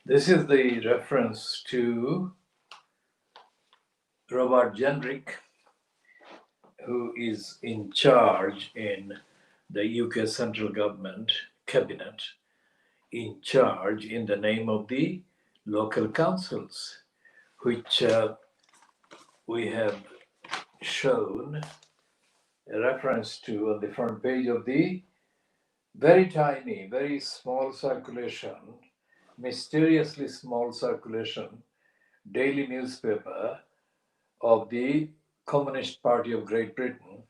This is the reference to Robert Jenrick, who is in charge in the UK central government cabinet, in charge in the name of the local councils, which we have shown a reference to on the front page of the very tiny, very small circulation, mysteriously small circulation, daily newspaper of the Communist Party of Great Britain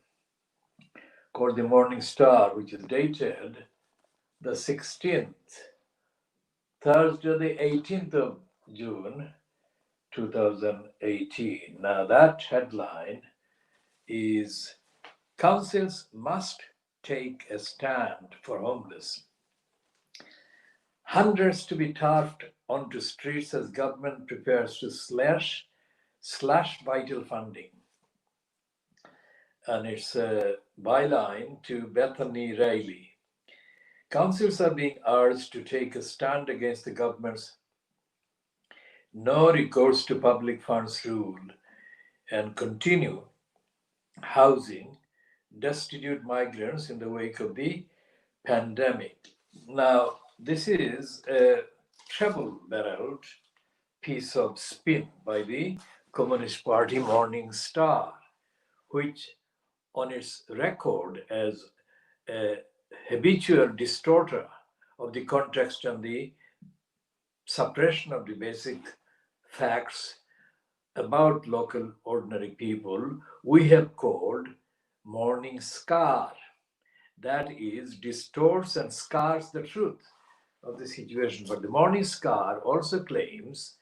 called the Morning Star, which is dated the 16th, Thursday, the 18th of June, 2018. Now, that headline is Councils Must Take a Stand for Homeless. Hundreds to be tarped onto streets as government prepares to slash vital funding. And it's a byline to Bethany Riley. Councils are being urged to take a stand against the government's no recourse to public funds rule and continue housing destitute migrants in the wake of the pandemic. Now, this is a treble-barreled piece of spin by the Communist Party Morning Star, which on its record as a habitual distorter of the context and the suppression of the basic facts about local ordinary people, we have called Morning Scar. That is, distorts and scars the truth of the situation. But the Morning Star also claims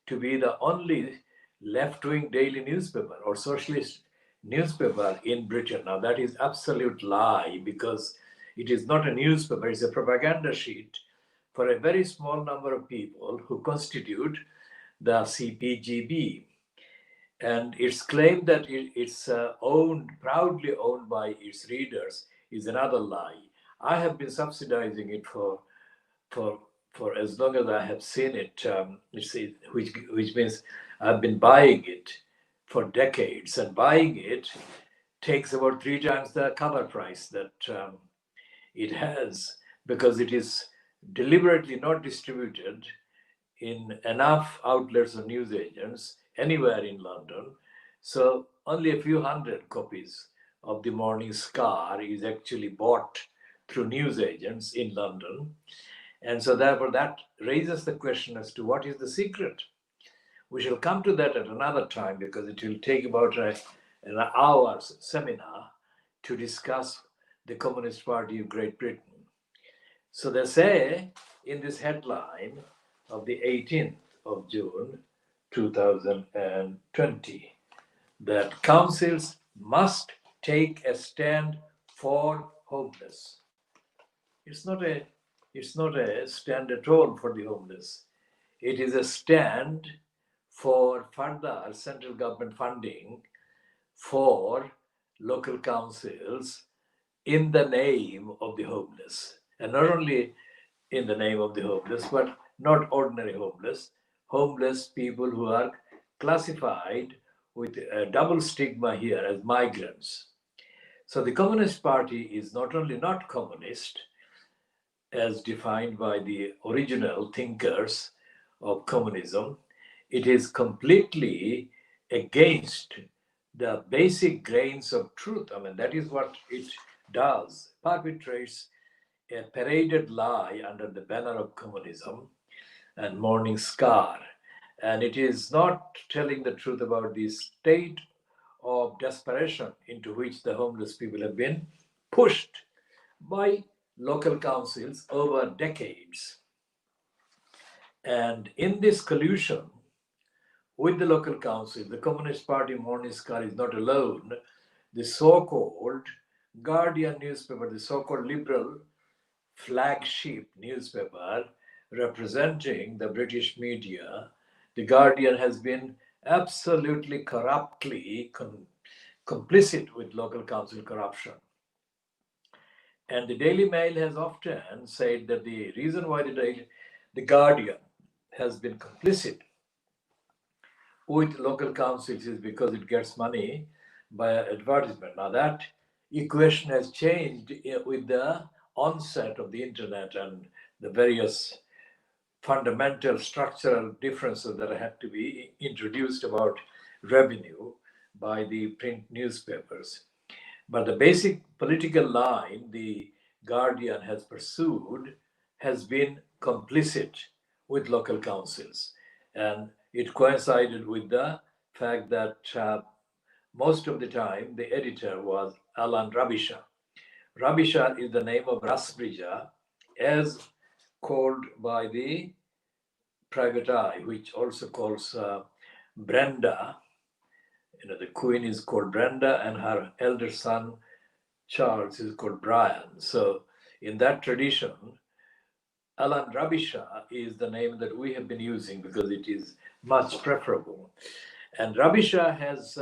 to be the only left-wing daily newspaper or socialist newspaper in Britain. Now, that is absolute lie, because it is not a newspaper, it's a propaganda sheet for a very small number of people who constitute the CPGB. And its claim that it's proudly owned by its readers is another lie. I have been subsidizing it for as long as I have seen it, which means I've been buying it for decades, and buying it takes about 3 times the cover price that it has, because it is deliberately not distributed in enough outlets or newsagents anywhere in London. So only a few hundred copies of the Morning Star is actually bought through newsagents in London. And so therefore that raises the question as to what is the secret. We shall come to that at another time, because it will take about an hour's seminar to discuss the Communist Party of Great Britain. So they say in this headline of the 18th of June 2020 that councils must take a stand for homeless. It's not a stand at all for the homeless. It is a stand for further central government funding for local councils in the name of the homeless. And not only in the name of the homeless, but not ordinary homeless people who are classified with a double stigma here as migrants. So the Communist Party is not only not communist, as defined by the original thinkers of communism, it is completely against the basic grains of truth. I mean, that is what it does, perpetrates a paraded lie under the banner of communism and Morning Star. And it is not telling the truth about the state of desperation into which the homeless people have been pushed by local councils over decades. And in this collusion with the local council, the Communist Party Morning Star is not alone. The so-called Guardian newspaper, the so-called liberal flagship newspaper representing the British media, the Guardian has been absolutely corruptly complicit with local council corruption. And the Daily Mail has often said that the reason why the Guardian has been complicit with local councils is because it gets money by advertisement. Now that equation has changed with the onset of the internet and the various fundamental structural differences that had to be introduced about revenue by the print newspapers. But the basic political line the Guardian has pursued has been complicit with local councils. And it coincided with the fact that most of the time the editor was Alan Rabisha. Rabisha is the name of Rasbrija, as called by the private eye, which also calls Brenda. The queen is called Brenda, and her elder son Charles is called Brian. So, in that tradition, Alan Rabisha is the name that we have been using because it is much preferable. And Rabisha has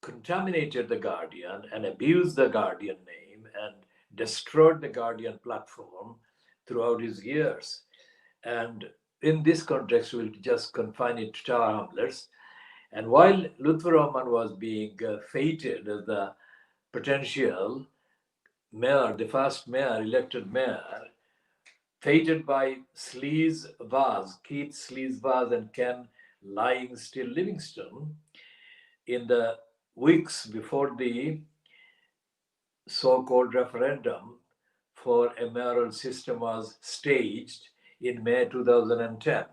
contaminated the Guardian and abused the Guardian name and destroyed the Guardian platform throughout his years. And in this context, we'll just confine it to Tower Hamlets. And while Lutfur Rahman was being feted as the potential mayor, the first mayor, elected mayor, feted by Sleaze Vaz, Keith Sleaze Vaz and Ken Lying Still Livingston, in the weeks before the so-called referendum for a mayoral system was staged in May 2010.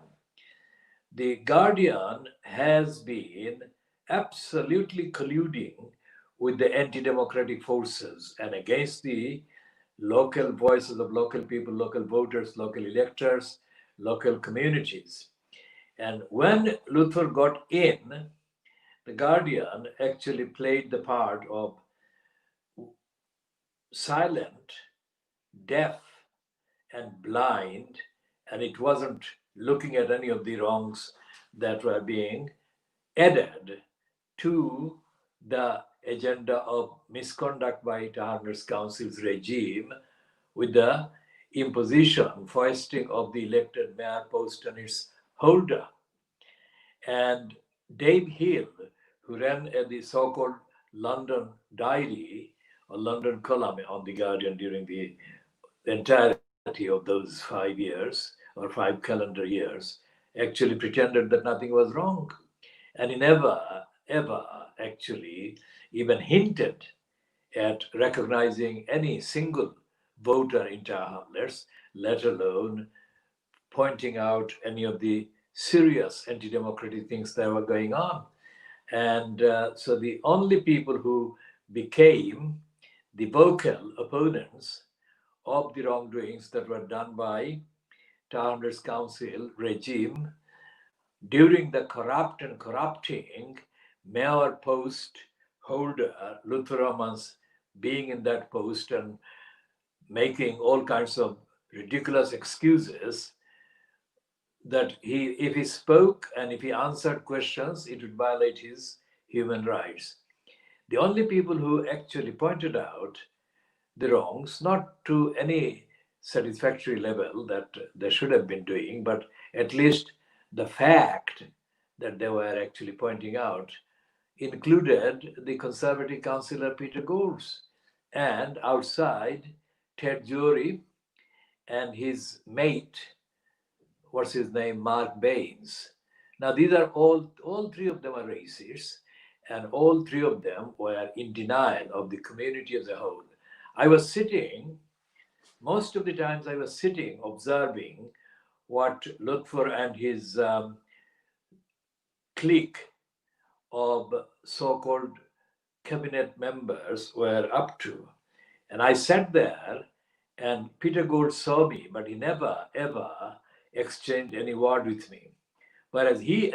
The Guardian has been absolutely colluding with the anti-democratic forces and against the local voices of local people, local voters, local electors, local communities. And when Luther got in, the Guardian actually played the part of silent, deaf, and blind, and it wasn't looking at any of the wrongs that were being added to the agenda of misconduct by Taharners Council's regime with the imposition, foisting of the elected mayor post on its holder. And Dave Hill, who ran the so-called London Diary or London column on The Guardian during the entirety of those 5 years or 5 calendar years, actually pretended that nothing was wrong. And he never, ever actually even hinted at recognizing any single voter in Tower Hamlets, let alone pointing out any of the serious anti-democratic things that were going on. And so the only people who became the vocal opponents of the wrongdoings that were done by Tower Hamlets Council regime during the corrupt and corrupting mayor post holder, Lutfur Rahman's being in that post and making all kinds of ridiculous excuses that if he spoke and if he answered questions, it would violate his human rights. The only people who actually pointed out the wrongs, not to any satisfactory level that they should have been doing, but at least the fact that they were actually pointing out, included the Conservative councillor Peter Goulds and outside Ted Jury and his mate, what's his name, Mark Baines. Now these are all three of them are racists, and all three of them were in denial of the community as a whole. I was sitting, most of the times I was sitting observing what Lutfur and his clique of so-called cabinet members were up to. And I sat there, and Peter Gould saw me, but he never, ever exchanged any word with me. Whereas he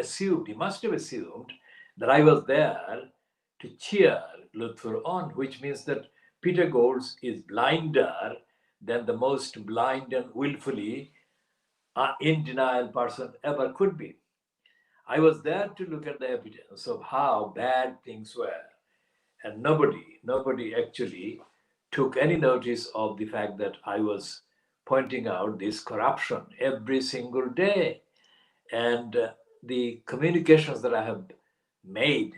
must have assumed that I was there to cheer Lutfur on, which means that Peter Gould is blinder than the most blind and willfully in denial person ever could be. I was there to look at the evidence of how bad things were. And nobody actually took any notice of the fact that I was pointing out this corruption every single day. And the communications that I have made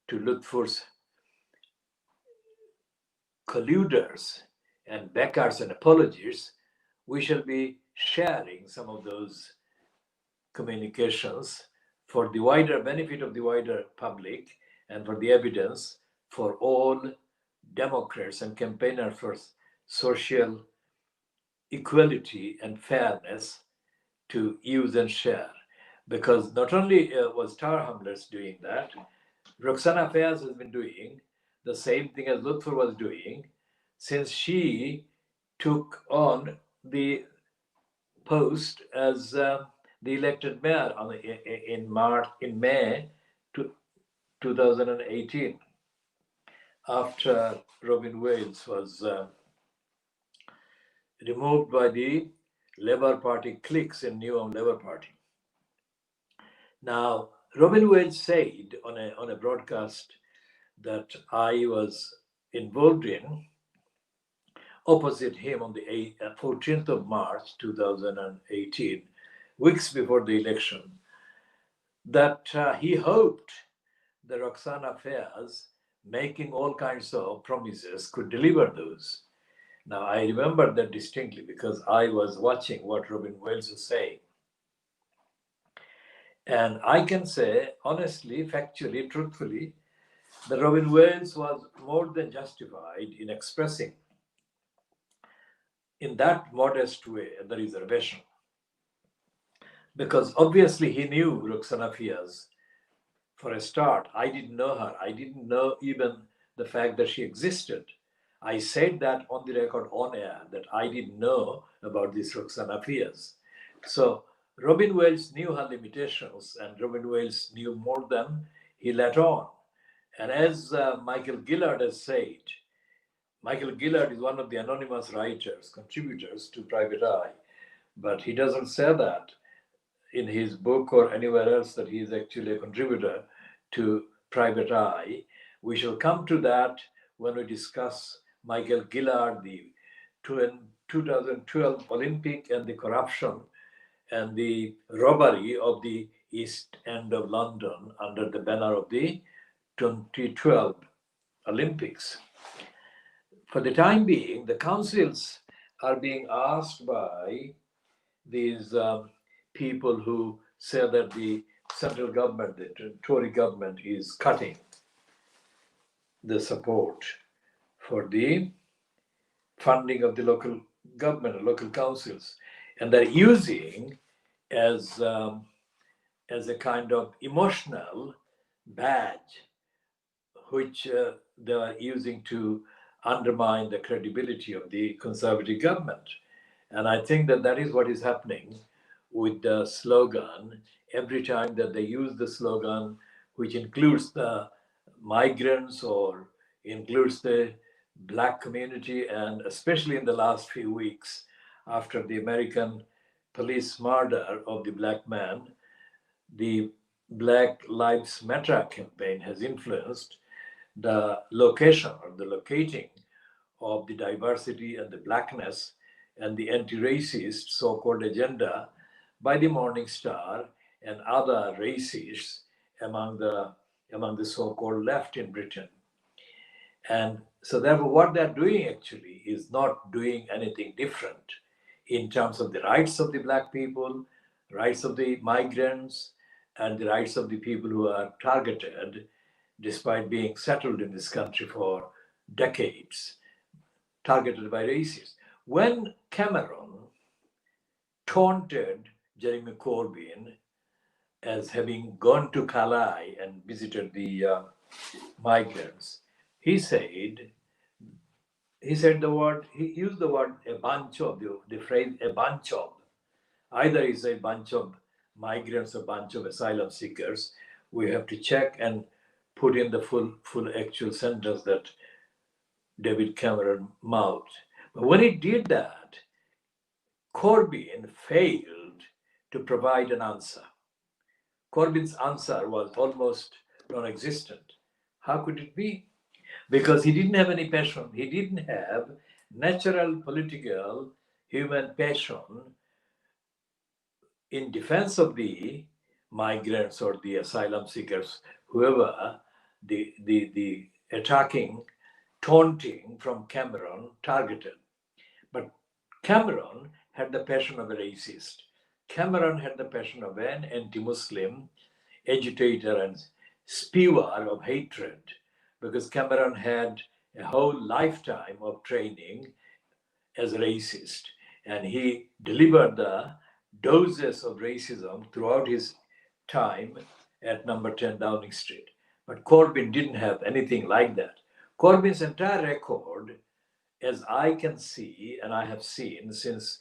to Lutfur's colluders and backers and apologists, we shall be sharing some of those communications for the wider benefit of the wider public and for the evidence for all Democrats and campaigners for social equality and fairness to use and share. Because not only was Tar Hamlets doing that, Roxana Fayaz has been doing the same thing as Lutfur was doing since she took on the post as the elected mayor in May 2018, after Robin Wales was removed by the Labour Party cliques in New Labour Party. Now, Robin Wales said on a broadcast that I was involved in opposite him on the 14th of March 2018, weeks before the election, that he hoped the Roxana Fayaz, making all kinds of promises, could deliver those. Now, I remember that distinctly because I was watching what Robin Wales was saying. And I can say, honestly, factually, truthfully, that Robin Wales was more than justified in expressing in that modest way the reservation. Because obviously he knew Roxana Fayaz. For a start, I didn't know her. I didn't know even the fact that she existed. I said that on the record on air that I didn't know about this Roxana Fayaz. So Robin Wales knew her limitations, and Robin Wales knew more than he let on. And as Michael Gillard has said, Michael Gillard is one of the anonymous writers, contributors to Private Eye, but he doesn't say that in his book or anywhere else that he is actually a contributor to Private Eye. We shall come to that when we discuss Michael Gillard, the 2012 Olympic, and the corruption and the robbery of the East End of London under the banner of the 2012 Olympics. For the time being, the councils are being asked by these people who say that the central government, the Tory government, is cutting the support for the funding of the local government, local councils, and they're using as a kind of emotional badge, which they are using to undermine the credibility of the Conservative government. And I think that that is what is happening with the slogan. Every time that they use the slogan, which includes the migrants or includes the Black community, and especially in the last few weeks after the American police murder of the Black man, the Black Lives Matter campaign has influenced the location or the locating of the diversity and the blackness and the anti-racist so-called agenda by the Morning Star and other racists among the so-called left in Britain. And so therefore what they're doing actually is not doing anything different in terms of the rights of the Black people, rights of the migrants, and the rights of the people who are targeted despite being settled in this country for decades, targeted by racists. When Cameron taunted Jeremy Corbyn as having gone to Calais and visited the migrants, he used the word a bunch of, the phrase a bunch of. Either is a bunch of migrants, a bunch of asylum seekers. We have to check and put in the full actual sentence that David Cameron mouthed. But when he did that, Corbyn failed to provide an answer. Corbyn's answer was almost non-existent. How could it be? Because he didn't have any passion. He didn't have natural political human passion in defense of the migrants or the asylum seekers, whoever the attacking, taunting from Cameron targeted. But Cameron had the passion of a racist. Cameron had the passion of an anti Muslim agitator and spewer of hatred because Cameron had a whole lifetime of training as a racist and he delivered the doses of racism throughout his time at number 10 Downing Street. But Corbyn didn't have anything like that. Corbyn's entire record, as I can see and I have seen since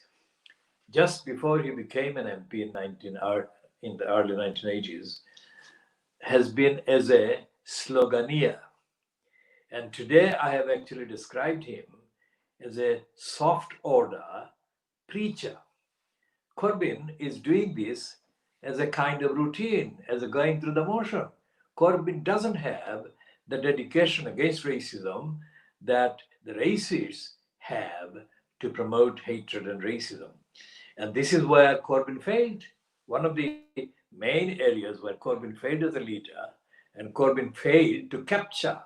just before he became an MP in the early 1980s, has been as a sloganeer. And today I have actually described him as a soft order preacher. Corbyn is doing this as a kind of routine, as a going through the motion. Corbyn doesn't have the dedication against racism that the racists have to promote hatred and racism. And this is where Corbyn failed. One of the main areas where Corbyn failed as a leader, and Corbyn failed to capture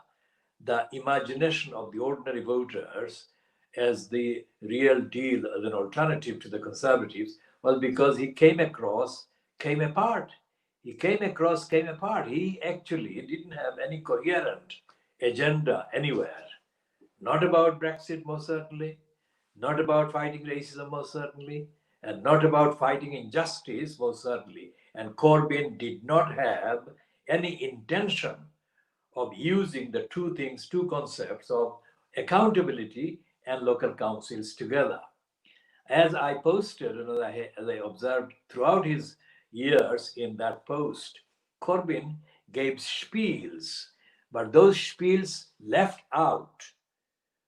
the imagination of the ordinary voters as the real deal, as an alternative to the conservatives, was because he came apart. Came apart. He actually didn't have any coherent agenda anywhere. Not about Brexit, most certainly, not about fighting racism, most certainly, and not about fighting injustice, most certainly. And Corbyn did not have any intention of using the two things, two concepts of accountability and local councils together. As I posted and as I observed throughout his years in that post, Corbyn gave spiels, but those spiels left out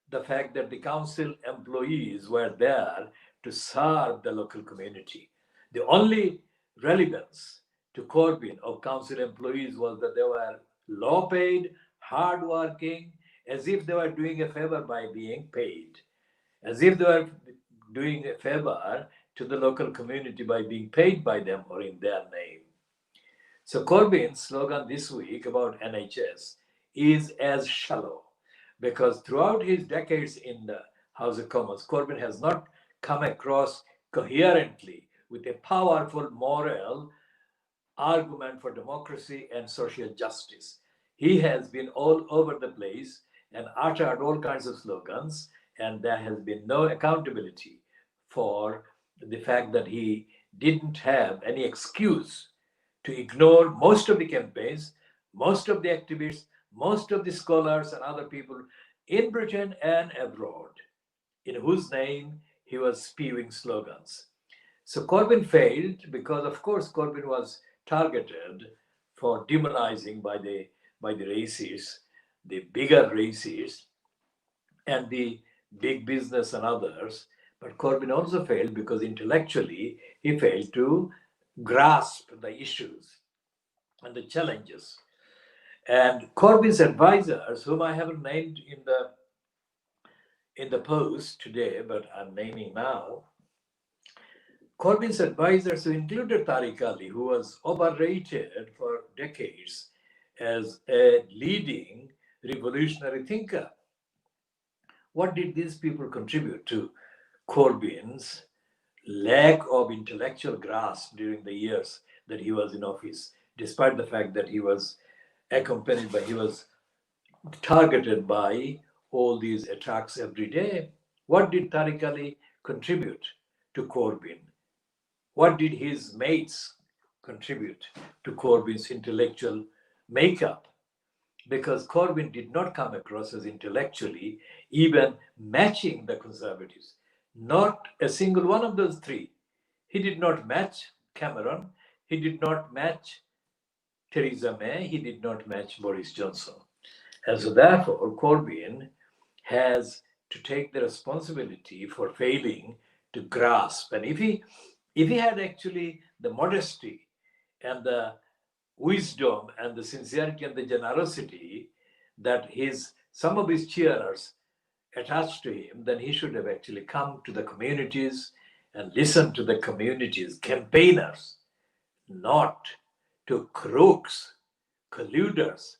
the fact that the council employees were there to serve the local community. The only relevance to Corbyn of council employees was that they were low paid, hard working, as if they were doing a favor by being paid, as if they were doing a favor to the local community by being paid by them or in their name. So Corbyn's slogan this week about NHS is as shallow because throughout his decades in the House of Commons, Corbyn has not come across coherently with a powerful moral argument for democracy and social justice. He has been all over the place and uttered all kinds of slogans, and there has been no accountability for the fact that he didn't have any excuse to ignore most of the campaigns, most of the activists, most of the scholars and other people in Britain and abroad, in whose name he was spewing slogans. So Corbyn failed because, of course, Corbyn was targeted for demonizing by the racists, the bigger racists, and the big business and others. But Corbyn also failed because intellectually he failed to grasp the issues and the challenges. And Corbyn's advisors, whom I haven't named in the post today, but I'm naming now, Corbyn's advisors, who included Tariq Ali, who was overrated for decades as a leading revolutionary thinker. What did these people contribute to Corbyn's lack of intellectual grasp during the years that he was in office, despite the fact that he was targeted by all these attacks every day? What did Tariq Ali contribute to Corbyn? What did his mates contribute to Corbyn's intellectual makeup? Because Corbyn did not come across as intellectually even matching the conservatives. Not a single one of those three. He did not match Cameron. He did not match Theresa May. He did not match Boris Johnson. And so, therefore, Corbyn has to take the responsibility for failing to grasp. And if he had actually the modesty and the wisdom and the sincerity and the generosity that some of his cheerers attached to him, then he should have actually come to the communities and listen to the community's campaigners, not to crooks, colluders,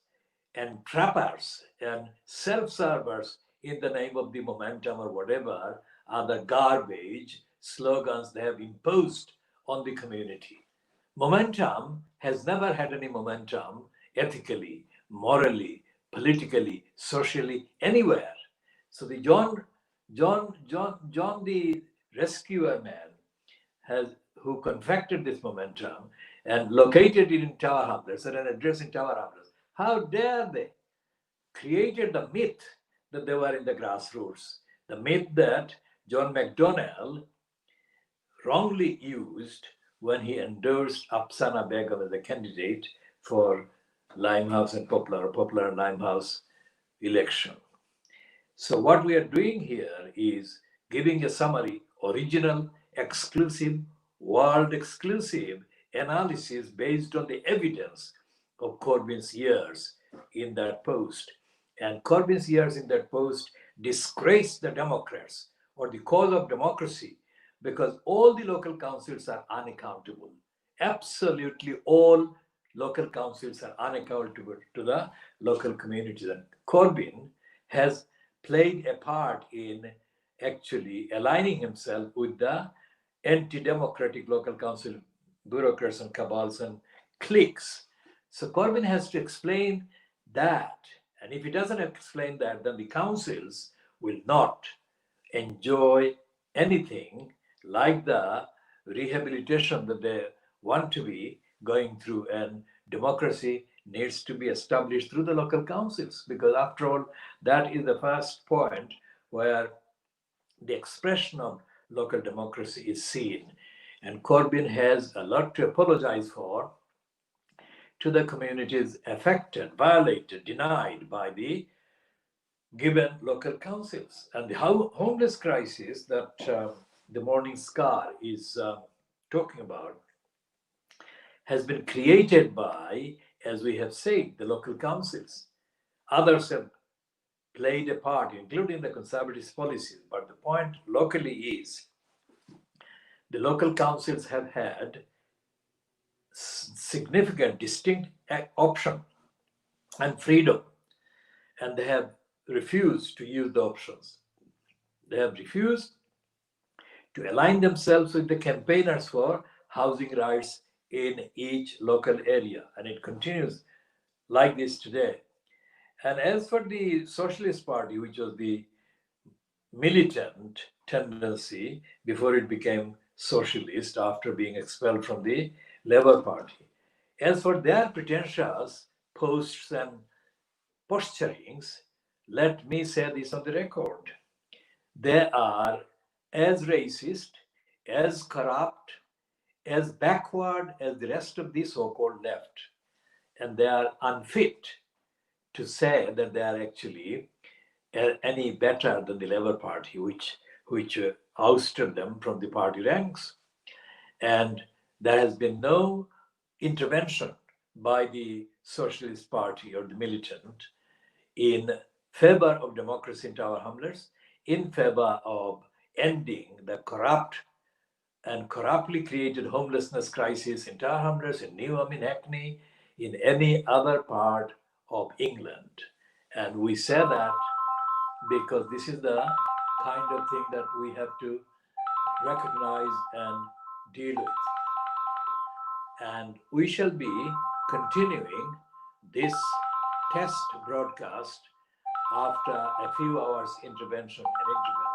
and trappers and self-servers in the name of the momentum or whatever other garbage slogans they have imposed on the community. Momentum has never had any momentum ethically, morally, politically, socially, anywhere. So the John the rescuer man has who confected this momentum and located it in Tower Hamlets at an address in Tower Hamlets. How dare they? Created the myth that they were in the grassroots, the myth that John MacDonald wrongly used when he endorsed Afsana Begum as a candidate for Limehouse and Popular and Limehouse election. So what we are doing here is giving a summary, original, exclusive, world exclusive analysis based on the evidence of Corbyn's years in that post. And Corbyn's years in that post disgrace the Democrats or the cause of democracy because all the local councils are unaccountable. Absolutely all local councils are unaccountable to the local communities. And Corbyn has played a part in actually aligning himself with the anti-democratic local council bureaucrats and cabals and cliques. So Corbyn has to explain that. And if he doesn't explain that, then the councils will not enjoy anything like the rehabilitation that they want to be going through. And democracy needs to be established through the local councils because, after all, that is the first point where the expression of local democracy is seen. And Corbyn has a lot to apologize for to the communities affected, violated, denied by the given local councils. And the homeless crisis that the Morning Star is talking about has been created by, as we have said, the local councils. Others have played a part, including the conservative policies. But the point locally is the local councils have had significant, distinct option and freedom, and they have refused to use the options. They have refused to align themselves with the campaigners for housing rights in each local area. And it continues like this today. And as for the Socialist Party, which was the militant tendency before it became socialist after being expelled from the Labour Party, as for their pretentious posts and posturings, let me say this on the record. They are as racist, as corrupt, as backward as the rest of the so-called left. And they are unfit to say that they are actually any better than the Labour Party, which ousted them from the party ranks. And there has been no intervention by the Socialist Party or the militant in favor of democracy in Tower Hamlets, in favor of ending the corrupt and corruptly created homelessness crisis in Tower Hamlets, in Newham, in Hackney, in any other part of England. And we say that because this is the kind of thing that we have to recognize and deal with. And we shall be continuing this test broadcast after a few hours intervention and intervention.